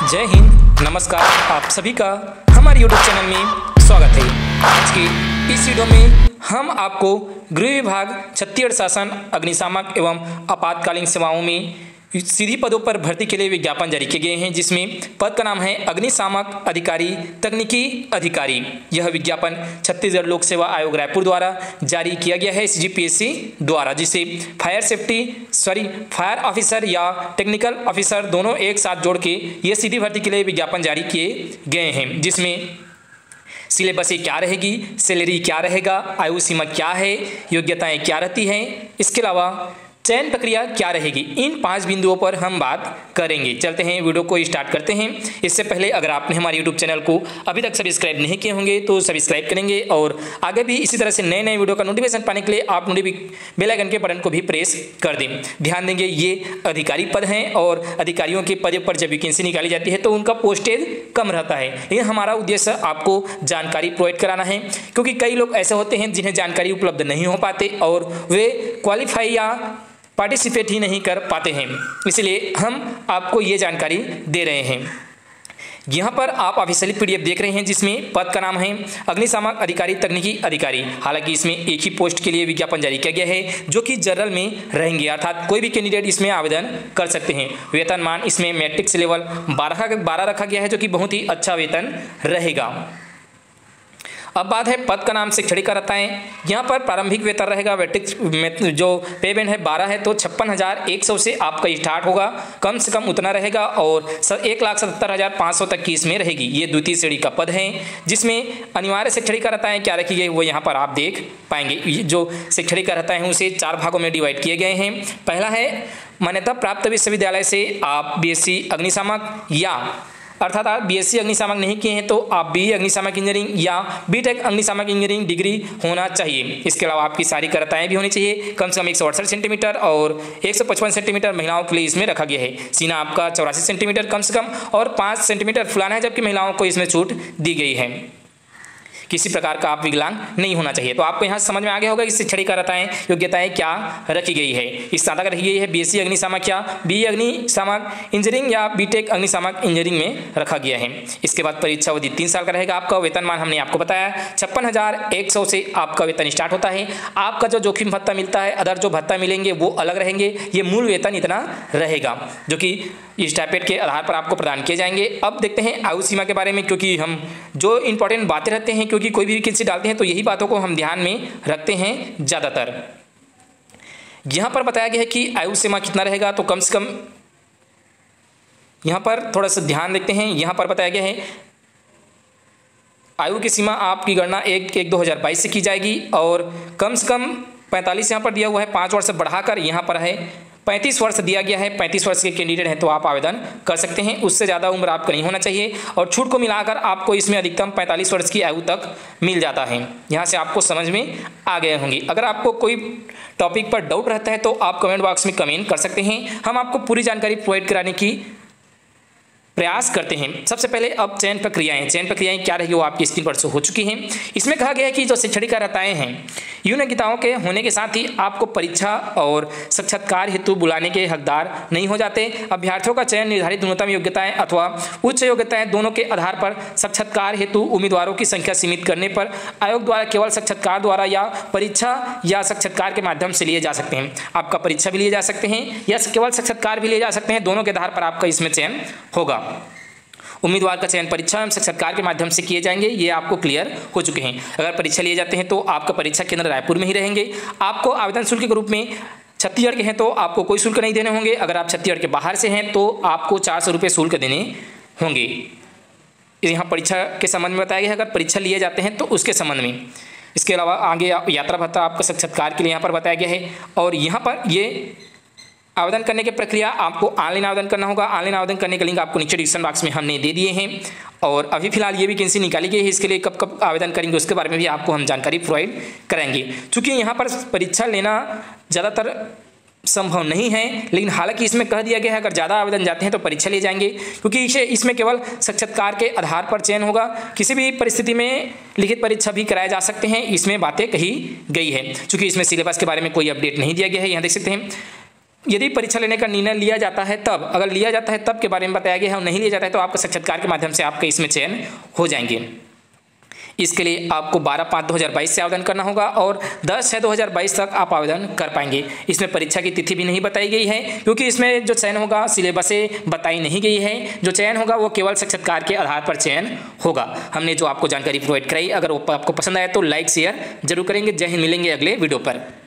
जय हिंद, नमस्कार। आप सभी का हमारे YouTube चैनल में स्वागत है। आज के इस वीडियो में हम आपको गृह विभाग छत्तीसगढ़ शासन अग्निशामक एवं आपातकालीन सेवाओं में सीधी पदों पर भर्ती के लिए विज्ञापन जारी किए गए हैं, जिसमें पद का नाम है अग्निशामक अधिकारी तकनीकी अधिकारी। यह विज्ञापन छत्तीसगढ़ लोक सेवा आयोग रायपुर द्वारा जारी किया गया है CGPSC द्वारा, जिसे फायर ऑफिसर या टेक्निकल ऑफिसर दोनों एक साथ जोड़ के ये सीधी भर्ती के लिए विज्ञापन जारी किए गए हैं, जिसमें सिलेबस क्या रहेगी, सैलरी क्या रहेगा, आयु सीमा क्या है, योग्यताएं क्या रहती हैं, इसके अलावा चयन प्रक्रिया क्या रहेगी, इन 5 बिंदुओं पर हम बात करेंगे। चलते हैं, वीडियो को स्टार्ट करते हैं। इससे पहले अगर आपने हमारे YouTube चैनल को अभी तक सब्सक्राइब नहीं किए होंगे तो सब्सक्राइब करेंगे, और आगे भी इसी तरह से नए नए वीडियो का नोटिफिकेशन पाने के लिए आप बेल आइकन के बटन को भी प्रेस कर दें। ध्यान देंगे, ये अधिकारी पद हैं और अधिकारियों के पद पर जब वैकेंसी निकाली जाती है तो उनका पोस्टेज कम रहता है, लेकिन हमारा उद्देश्य आपको जानकारी प्रोवाइड कराना है, क्योंकि कई लोग ऐसे होते हैं जिन्हें जानकारी उपलब्ध नहीं हो पाते और वे क्वालिफाई या पार्टिसिपेट ही नहीं कर पाते हैं, इसलिए हम आपको ये जानकारी दे रहे हैं। यहाँ पर आप ऑफिशियली PDF देख रहे हैं, जिसमें पद का नाम है अग्निशामक अधिकारी तकनीकी अधिकारी। हालांकि इसमें एक ही पोस्ट के लिए विज्ञापन जारी किया गया है, जो कि जनरल में रहेंगे, अर्थात कोई भी कैंडिडेट इसमें आवेदन कर सकते हैं। वेतनमान इसमें मैट्रिक से लेवल 12 रखा गया है, जो कि बहुत ही अच्छा वेतन रहेगा। अब बात है पद का नाम शिक्षण का रहता है। यहाँ पर प्रारंभिक वेतन रहेगा, मैट्रिक जो पे बैंड है 12 है, तो 56,100 से आपका स्टार्ट होगा, कम से कम उतना रहेगा, और 1,77,500 तक की इसमें रहेगी। ये द्वितीय श्रेणी का पद है, जिसमें अनिवार्य शैक्षणिक का रहता है क्या रखी गई वो यहाँ पर आप देख पाएंगे। जो शैक्षणिक का रहता है उसे 4 भागों में डिवाइड किए गए हैं। पहला है मान्यता प्राप्त विश्वविद्यालय से आप BSc अग्निशामक या अर्थात आप BSc अग्निशामक नहीं किए हैं तो आप BE अग्निशामक इंजीनियरिंग या BTech अग्निशामक इंजीनियरिंग डिग्री होना चाहिए। इसके अलावा आपकी सारी कर्ताएं भी होनी चाहिए, कम से कम 168 सेंटीमीटर और 155 सेंटीमीटर महिलाओं के लिए इसमें रखा गया है। सीना आपका 84 सेंटीमीटर कम से कम और 5 सेंटीमीटर फुलाना है, जबकि महिलाओं को इसमें छूट दी गई है। किसी प्रकार का आप विकलांग नहीं होना चाहिए। तो आपको यहाँ समझ में आ गया होगा कि शिक्षण का रहता है योग्यताएं क्या रखी गई है। स्नातक रखी गई है BSc अग्निशामक या BE अग्निशामक इंजीनियरिंग या BTech अग्निशामक इंजीनियरिंग में रखा गया है। इसके बाद परीक्षा अवधि 3 साल का रहेगा। आपका वेतनमान हमने आपको बताया 56,100 से आपका वेतन स्टार्ट होता है। आपका जो जोखिम भत्ता मिलता है, अदर जो भत्ता मिलेंगे वो अलग रहेंगे। ये मूल वेतन इतना रहेगा, जो कि स्टाइपेंड के आधार पर आपको प्रदान किए जाएंगे। अब देखते हैं आयु सीमा के बारे में, क्योंकि हम जो इंपॉर्टेंट बातें रहते हैं, क्योंकि कोई भी वैकेंसी डालते हैं तो यही बातों को हम ध्यान में रखते हैं ज़्यादातर। यहाँ पर बताया गया है कि आयु सीमा कितना रहेगा, तो कम से कम यहाँ पर थोड़ा सा ध्यान देखते हैं। यहाँ पर बताया गया है आयु की सीमा आपकी गणना 1/1/2022 से की जाएगी, और कम से कम 45 यहाँ पर दिया हुआ है, 5 वर्ष बढ़ाकर यहाँ पर है 35 वर्ष दिया गया है। 35 वर्ष के कैंडिडेट हैं तो आप आवेदन कर सकते हैं, उससे ज़्यादा उम्र आपका नहीं होना चाहिए, और छूट को मिलाकर आपको इसमें अधिकतम 45 वर्ष की आयु तक मिल जाता है। यहाँ से आपको समझ में आ गए होंगे। अगर आपको कोई टॉपिक पर डाउट रहता है तो आप कमेंट बॉक्स में कमेंट कर सकते हैं, हम आपको पूरी जानकारी प्रोवाइड कराने की प्रयास करते हैं। सबसे पहले अब चयन प्रक्रियाएं क्या रहेगी वो आपकी स्क्रीन पर शो हो चुकी हैं। इसमें कहा गया है कि जो शैक्षणिक अर्हताएं हैं, योग्यताओं के होने के साथ ही आपको परीक्षा और साक्षात्कार हेतु बुलाने के हकदार नहीं हो जाते। अभ्यर्थियों का चयन निर्धारित न्यूनतम योग्यताएं अथवा उच्च योग्यताएं दोनों के आधार पर साक्षात्कार हेतु उम्मीदवारों की संख्या सीमित करने पर आयोग द्वारा केवल साक्षात्कार द्वारा या परीक्षा या साक्षात्कार के माध्यम से लिए जा सकते हैं। आपका परीक्षा भी लिए जा सकते हैं या केवल साक्षात्कार भी लिए जा सकते हैं, दोनों के आधार पर आपका इसमें चयन होगा। उम्मीदवार का चयन परीक्षा एवं साक्षात्कार के माध्यम से किए जाएंगे, ये आपको क्लियर हो चुके हैं। अगर परीक्षा लिए जाते हैं तो आपका परीक्षा केंद्र रायपुर में ही रहेंगे। आपको आवेदन शुल्क के रूप में छत्तीसगढ़ के हैं तो आपको कोई शुल्क नहीं देने होंगे। अगर आप छत्तीसगढ़ के बाहर से हैं तो आपको 400 रुपये शुल्क देने होंगे। यहाँ परीक्षा के संबंध में बताया गया है, अगर परीक्षा लिए जाते हैं तो उसके संबंध में। इसके अलावा आगे यात्रा भत्ता आपका साक्षात्कार के लिए यहाँ पर बताया गया है। और यहाँ पर ये आवेदन करने की प्रक्रिया आपको ऑनलाइन आवेदन करना होगा। ऑनलाइन आवेदन करने का लिंक आपको नीचे डिस्क्रिप्शन बॉक्स में हमने दे दिए हैं, और अभी फिलहाल ये वैकेंसी निकाली गई है। इसके लिए कब कब आवेदन करेंगे उसके बारे में भी आपको हम जानकारी प्रोवाइड कराएंगे। चूँकि यहाँ पर परीक्षा लेना ज़्यादातर संभव नहीं है, लेकिन हालांकि इसमें कह दिया गया है अगर ज़्यादा आवेदन जाते हैं तो परीक्षा लिए जाएंगे, क्योंकि इसमें केवल साक्षात्कार के आधार पर चयन होगा। किसी भी परिस्थिति में लिखित परीक्षा भी कराए जा सकते हैं, इसमें बातें कही गई है। चूँकि इसमें सिलेबस के बारे में कोई अपडेट नहीं दिया गया है। यहाँ देख सकते हैं यदि परीक्षा लेने का निर्णय लिया जाता है तब, अगर लिया जाता है तब के बारे में बताया गया है, और नहीं लिया जाता है तो आपका साक्षात्कार के माध्यम से आपके इसमें चयन हो जाएंगे। इसके लिए आपको 12/5/2022 से आवेदन करना होगा और 10/6/2022 तक आप आवेदन कर पाएंगे। इसमें परीक्षा की तिथि भी नहीं बताई गई है, क्योंकि इसमें जो चयन होगा सिलेबसें बताई नहीं गई है। जो चयन होगा वो केवल साक्षात्कार के आधार पर चयन होगा। हमने जो आपको जानकारी प्रोवाइड कराई, अगर वो आपको पसंद आया तो लाइक शेयर जरूर करेंगे। जय हिंद, मिलेंगे अगले वीडियो पर।